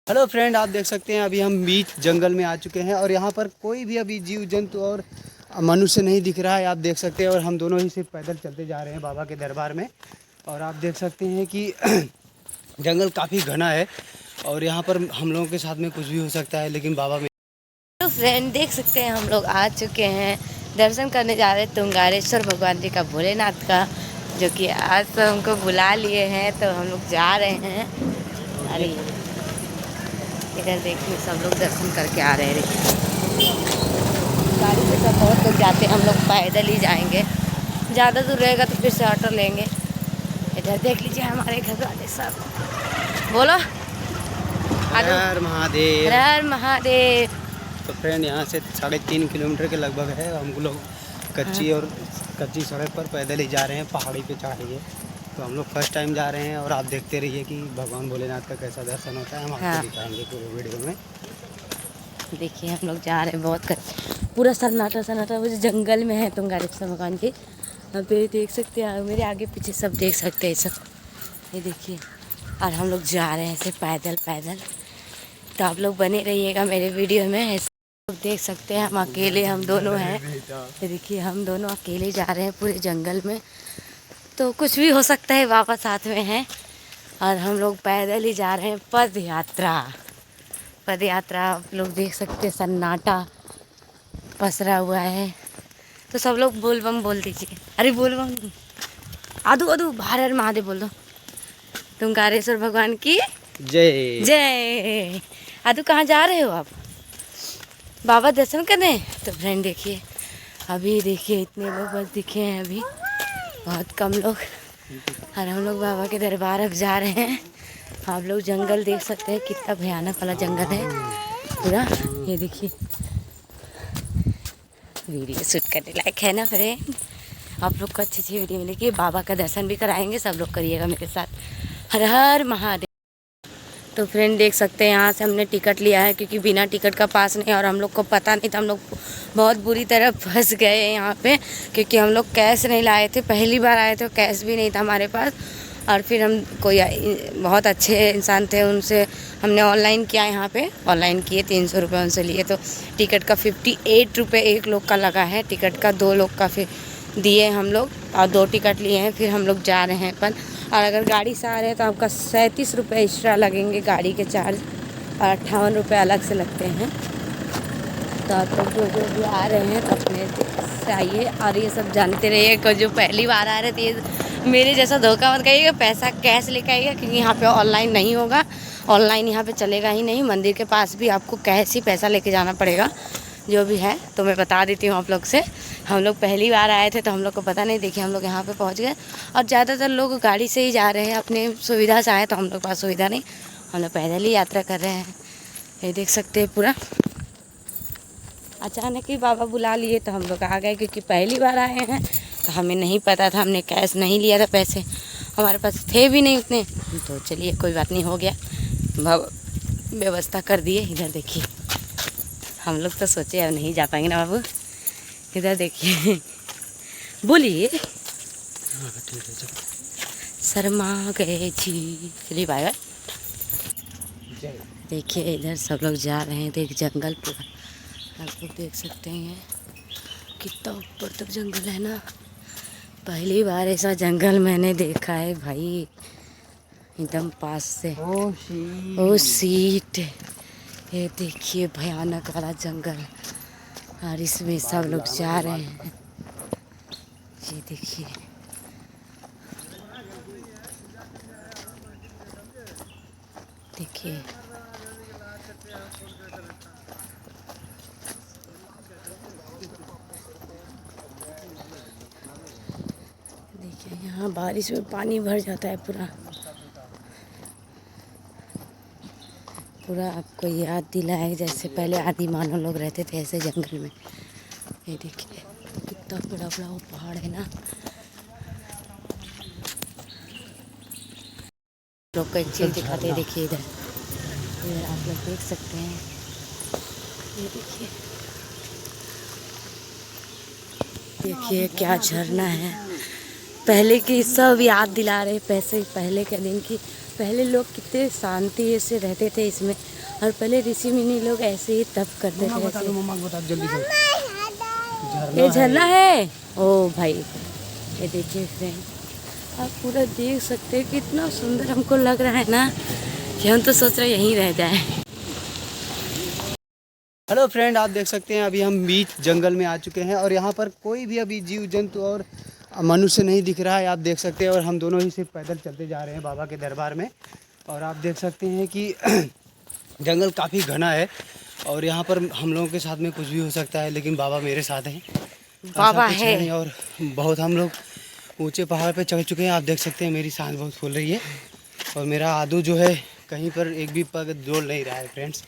Hello friend, आप देख सकते हैं अभी हम बीच जंगल में आ चुके हैं और यहाँ पर कोई भी अभी जीव जंतु और मनुष्य नहीं दिख रहा है। आप देख सकते हैं और हम दोनों ही सिर्फ पैदल चलते जा रहे हैं बाबा के दरबार में। और आप देख सकते हैं कि जंगल काफ़ी घना है और यहाँ पर हम लोगों के साथ में कुछ भी हो सकता है, लेकिन बाबा में। तो फ्रेंड देख सकते हैं हम लोग आ चुके हैं, दर्शन करने जा रहे हैं तुंगारेश्वर भगवान जी का, भोलेनाथ का, जो कि आज तो हमको बुला लिए हैं तो हम लोग जा रहे हैं। अरे इधर देखिए सब लोग दर्शन करके आ रहे हैं। गाड़ी से सब बहुत लोग जाते हैं, हम लोग पैदल ही जाएंगे। ज़्यादा दूर रहेगा तो फिर से ऑटो लेंगे। इधर देख लीजिए हमारे घर वाले सब। बोलो हर हर महादेव। हर हर महादेव। तो फ्रेंड यहाँ से 3.5 किलोमीटर के लगभग है। हम लोग कच्ची सड़क पर पैदल ही जा रहे हैं, पहाड़ी पे चढ़ाइए। तो हम लोग फर्स्ट टाइम जा रहे हैं और आप देखते रहिए कि भगवान भोलेनाथ का कैसा दर्शन होता है। हम आपको दिखाएंगे पूरे वीडियो में। देखिए हम लोग जा रहे हैं, बहुत पूरा सन्नाटा सन्नाटा वो जंगल में है तुंगारेश्वर भगवान की। अब ये देख सकते हैं, मेरे आगे पीछे सब देख सकते हैं सब, ये देखिए। और हम लोग जा रहे हैं ऐसे पैदल पैदल। तो आप लोग बने रहिएगा मेरे वीडियो में। ऐसे लोग देख सकते हैं, हम अकेले, हम दोनों हैं। ये देखिए हम दोनों अकेले जा रहे हैं पूरे जंगल में, तो कुछ भी हो सकता है। बाबा साथ में हैं और हम लोग पैदल ही जा रहे हैं। पद यात्रा आप लोग देख सकते हैं, सन्नाटा पसरा हुआ है। तो सब लोग बोल बम बोल दीजिए। अरे बोल बम, आदू आदू हर हर महादेव बोल दो। तुंगारेश्वर भगवान की जय जय। आदू कहाँ जा रहे हो आप? बाबा दर्शन करने। तो फ्रेंड देखिए, अभी देखिए इतने लोग बस दिखे हैं, अभी बहुत कम लोग। और हम लोग बाबा के दरबार अब जा रहे हैं। आप लोग जंगल देख सकते हैं, कितना भयानक वाला जंगल है पूरा। ये देखिए, वीडियो शूट करने लायक है ना फ्रेंड। आप लोग को अच्छी वीडियो मिलेगी। बाबा का दर्शन भी कराएंगे, सब लोग करिएगा मेरे साथ। हर हर महादेव। तो फ्रेंड देख सकते हैं, यहाँ से हमने टिकट लिया है क्योंकि बिना टिकट का पास नहीं, और हम लोग को पता नहीं था। हम लोग बहुत बुरी तरह फंस गए यहाँ पे, क्योंकि हम लोग कैश नहीं लाए थे। पहली बार आए थे, कैश भी नहीं था हमारे पास। और फिर हम कोई बहुत अच्छे इंसान थे, उनसे हमने ऑनलाइन किया। यहाँ पे ऑनलाइन किए, 300 रुपये उनसे लिए। तो टिकट का 58 रुपये एक लोग का लगा है टिकट का। 2 लोग का फिर दिए हम लोग, और 2 टिकट लिए हैं। फिर हम लोग जा रहे हैं अपन। और अगर गाड़ी से आ रहे हैं तो आपका 37 रुपये एक्स्ट्रा लगेंगे गाड़ी के चार्ज, और 58 रुपये अलग से लगते हैं। तो आप लोग जो भी आ रहे हैं तो अपने से आइए। और ये सब जानते रहिए कि जो पहली बार आ रहे थे, ये मेरे जैसा धोखा मत करिएगा। पैसा कैश लेकर आइएगा, क्योंकि यहाँ पे ऑनलाइन नहीं होगा। ऑनलाइन यहाँ पे चलेगा ही नहीं। मंदिर के पास भी आपको कैश ही पैसा लेके जाना पड़ेगा, जो भी है। तो मैं बता देती हूँ आप लोग से। हम लोग पहली बार आए थे तो हम लोग को पता नहीं। देखिए हम लोग यहाँ पे पहुँच गए, और ज़्यादातर लोग गाड़ी से ही जा रहे हैं, अपने सुविधा से आए। तो हम लोग के पास सुविधा नहीं, हम लोग पैदल ही यात्रा कर रहे हैं। ये देख सकते हैं पूरा। अचानक ही बाबा बुला लिए तो हम लोग आ गए, क्योंकि पहली बार आए हैं तो हमें नहीं पता था। हमने कैश नहीं लिया था, पैसे हमारे पास थे भी नहीं उतने। तो चलिए कोई बात नहीं, हो गया, व्यवस्था कर दिए। इधर देखिए, हम लोग तो सोचे अब नहीं जा पाएंगे ना बाबू। इधर देखिए, बोलिए। शर्मा गए जी। चलिए बाय बाय। देखिए इधर सब लोग जा रहे हैं। देख जंगल पूरा आप लोग देख सकते हैं, कितना ऊपर तक जंगल है ना। पहली बार ऐसा जंगल मैंने देखा है भाई, एकदम पास से। ओ सीट, ये देखिए भयानक वाला जंगल, और इसमें सब लोग जा रहे हैं। ये देखिए, देखिए देखिए, यहाँ बारिश में पानी भर जाता है पूरा पूरा। आपको याद दिलाए जैसे पहले आदि मानव लोग रहते थे ऐसे जंगल में। ये देखिए कितना बड़ा बड़ा वो पहाड़ है ना। लोग को एक चीज़ दिखाते हैं, देखिए इधर आप लोग देख सकते हैं। ये देखिए, देखिए क्या झरना है। पहले की सब याद दिला रहे, पैसे पहले के दिन की पहले लोग कितने शांति से रहते थे इसमें, और पहले ऋषि मुनि लोग ऐसे ही तप करते थे ऐसे। बता जल्दी से। ये झरना है। ओ भाई, ये देखिए फ्रेंड, आप पूरा देख सकते हैं कितना सुंदर हमको लग रहा है ना, कि हम तो सोच रहे यहीं रह जाए। हेलो फ्रेंड, आप देख सकते हैं अभी हम बीच जंगल में आ चुके हैं और यहाँ पर कोई भी अभी जीव जंतु और मनुष्य नहीं दिख रहा है। आप देख सकते हैं, और हम दोनों ही सिर्फ पैदल चलते जा रहे हैं बाबा के दरबार में। और आप देख सकते हैं कि जंगल काफ़ी घना है और यहाँ पर हम लोगों के साथ में कुछ भी हो सकता है, लेकिन बाबा मेरे साथ हैं। बाबा है। और बहुत हम लोग ऊंचे पहाड़ पे चढ़ चुके हैं। आप देख सकते हैं मेरी सांस बहुत फूल रही है और मेरा आदू जो है कहीं पर एक भी पग डोल नहीं रहा है। फ्रेंड्स,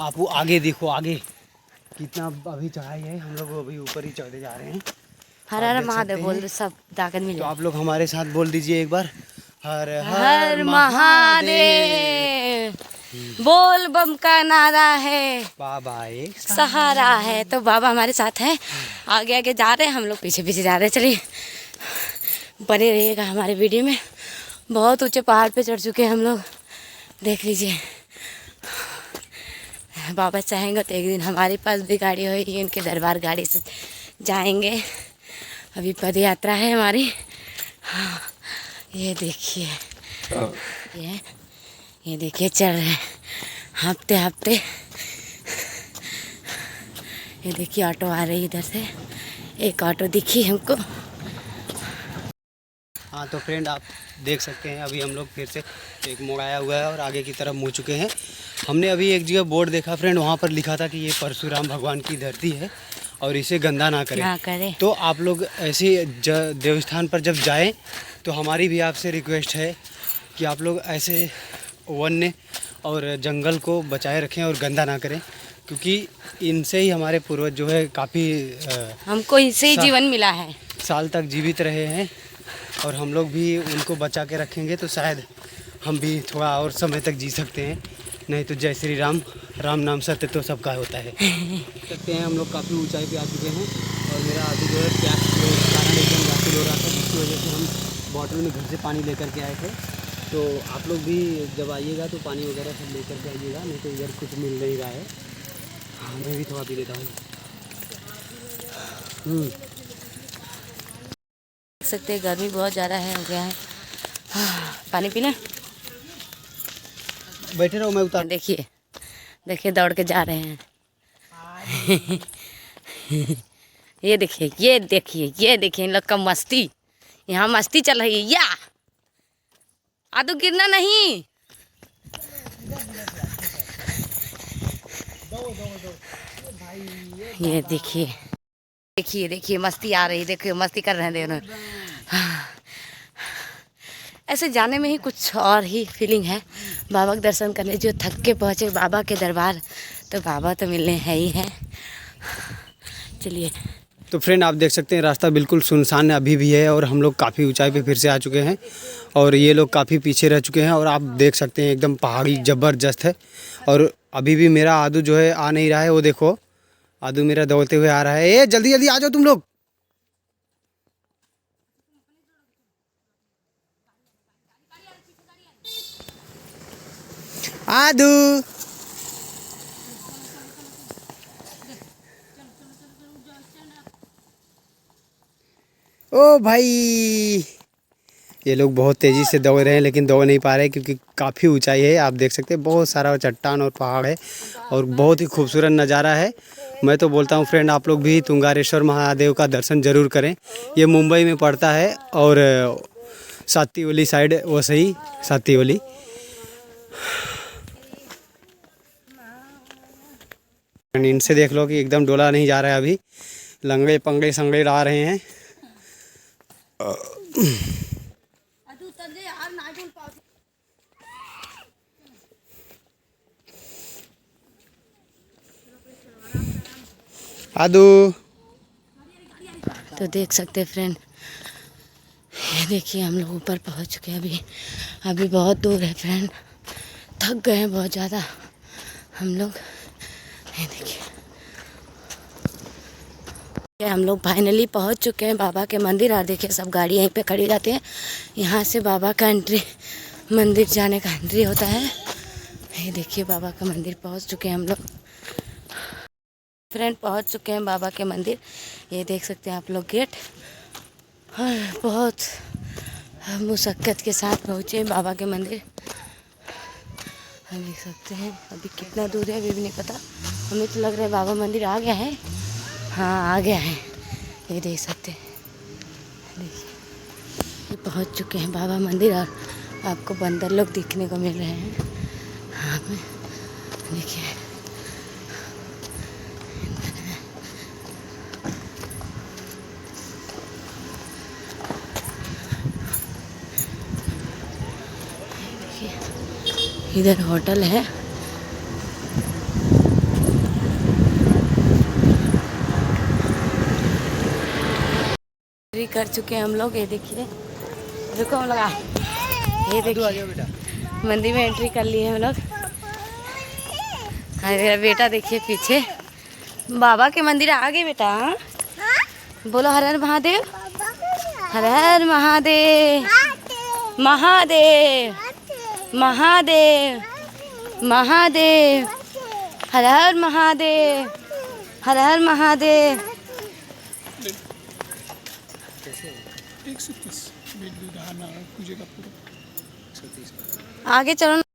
आप वो आगे देखो, आगे कितना अभी चढ़ाई है। हम लोग अभी ऊपर ही चढ़ते जा रहे हैं। हर हर महादेव बोल दो, सब ताकत मिले। तो आप लोग हमारे साथ बोल दीजिए एक बार, हर हर महादेव। बोल बम का नारा है, बाबा एक सहारा है। तो बाबा हमारे साथ हैं, आगे आगे जा रहे हैं, हम लोग पीछे पीछे जा रहे हैं। चलिए बने रहिएगा हमारे वीडियो में। बहुत ऊंचे पहाड़ पे चढ़ चुके हैं हम लोग, देख लीजिए। बाबा चाहेंगे तो एक दिन हमारे पास भी गाड़ी होगी, उनके दरबार गाड़ी से जाएंगे। अभी पद यात्रा है हमारी। हाँ, ये देखिए, ये देखिए चल रहे हैं हाँफते हाँफते। ये देखिए ऑटो आ रही है इधर से, एक ऑटो दिखी हमको। हाँ तो फ्रेंड, आप देख सकते हैं अभी हम लोग फिर से एक मोड़ आया हुआ है और आगे की तरफ मुड़ चुके हैं। हमने अभी एक जगह बोर्ड देखा फ्रेंड, वहाँ पर लिखा था कि ये परशुराम भगवान की धरती है और इसे गंदा ना करें। तो आप लोग ऐसे देवस्थान पर जब जाएं तो हमारी भी आपसे रिक्वेस्ट है कि आप लोग ऐसे वन्य और जंगल को बचाए रखें और गंदा ना करें, क्योंकि इनसे ही हमारे पूर्वज जो है काफ़ी हमको इनसे ही जीवन मिला है, साल तक जीवित रहे हैं। और हम लोग भी उनको बचा के रखेंगे तो शायद हम भी थोड़ा और समय तक जी सकते हैं। नहीं तो जय श्री राम, राम नाम सत्य तो सबका होता है। सकते हैं हम लोग काफ़ी ऊंचाई पे आ चुके हैं और मेरा अभी जो है प्यास के कारण एकदम व्याकुल हो रहा था, जिसकी वजह से हम बॉटल में घर से पानी लेकर के आए थे। तो आप लोग भी जब आइएगा तो पानी वगैरह सब लेकर के आइएगा, नहीं तो इधर कुछ मिल नहीं रहा है। हाँ, मैं भी थोड़ा पी लेता हूँ। देख सकते हैं गर्मी बहुत ज़्यादा है, हो गया है। हाँ, पानी पीना। बैठे रहो, मैं उतार। देखिए देखिए दौड़ के जा रहे हैं। ये देखिए, ये देखिए, ये देखिए इन लोग का मस्ती, यहाँ मस्ती चल रही है। या आदू गिरना नहीं। ये देखिए देखिए देखिए मस्ती आ रही, देखिए मस्ती कर रहे हैं दोनों। ऐसे जाने में ही कुछ और ही फीलिंग है। बाबा के दर्शन करने जो थक के पहुँचे बाबा के दरबार, तो बाबा तो मिलने है ही है। चलिए तो फ्रेंड, आप देख सकते हैं रास्ता बिल्कुल सुनसान अभी भी है और हम लोग काफ़ी ऊंचाई पे फिर से आ चुके हैं और ये लोग काफ़ी पीछे रह चुके हैं। और आप देख सकते हैं एकदम पहाड़ी ज़बरदस्त है। और अभी भी मेरा आदू जो है आ नहीं रहा है, वो देखो आदू मेरा दौड़ते हुए आ रहा है। ए जल्दी जल्दी आ जाओ तुम लोग। आदू ओ भाई, ये लोग बहुत तेज़ी से दौड़ रहे हैं लेकिन दौड़ नहीं पा रहे क्योंकि काफ़ी ऊंचाई है। आप देख सकते हैं बहुत सारा चट्टान और पहाड़ है और बहुत ही खूबसूरत नज़ारा है। मैं तो बोलता हूँ फ्रेंड, आप लोग भी तुंगारेश्वर महादेव का दर्शन ज़रूर करें। ये मुंबई में पड़ता है और सातीवली साइड, वो सही सातीवली। इनसे देख लो कि एकदम डोला नहीं जा रहा है, अभी लंगड़े पंगड़े संगड़े ला रहे हैं। आदू तो देख सकते हैं फ्रेंड, ये देखिए हम लोग ऊपर पहुंच चुके हैं। अभी बहुत दूर है फ्रेंड, थक गए हैं बहुत ज़्यादा हम लोग। ये देखिए हम लोग फाइनली पहुंच चुके हैं बाबा के मंदिर। और देखिए सब गाड़ी यहीं पे खड़ी रहती है। यहाँ से बाबा का एंट्री मंदिर जाने का एंट्री होता है। ये देखिए बाबा का मंदिर पहुंच चुके हैं हम लोग। फ्रेंड पहुंच चुके हैं बाबा के मंदिर। ये देख सकते हैं आप लोग गेट। बहुत मुशक्क़त के साथ पहुँचे बाबा के मंदिर। हम देख सकते हैं अभी कितना दूर है अभी भी नहीं पता। हमें तो लग रहा है बाबा मंदिर आ गया है। हाँ आ गया है। ये देख सकते हैं, देखिए ये पहुंच चुके हैं बाबा मंदिर। और आपको बंदर लोग दिखने को मिल रहे हैं। हाँ देखिए इधर होटल है। एंट्री कर चुके हैं हम लोग। ये देखिए रुको हम लगा। ये देखिए बेटा मंदिर में एंट्री कर लिए हम लोग। मेरा बेटा देखिए पीछे। बाबा के मंदिर आ गए बेटा। हाँ? बोलो हर हर महादेव। हर हर महादेव। महादेव महादेव महादेव। हर हर महादेव। हर हर महादेव। 130 पूजेगा पूरा। आगे चलो।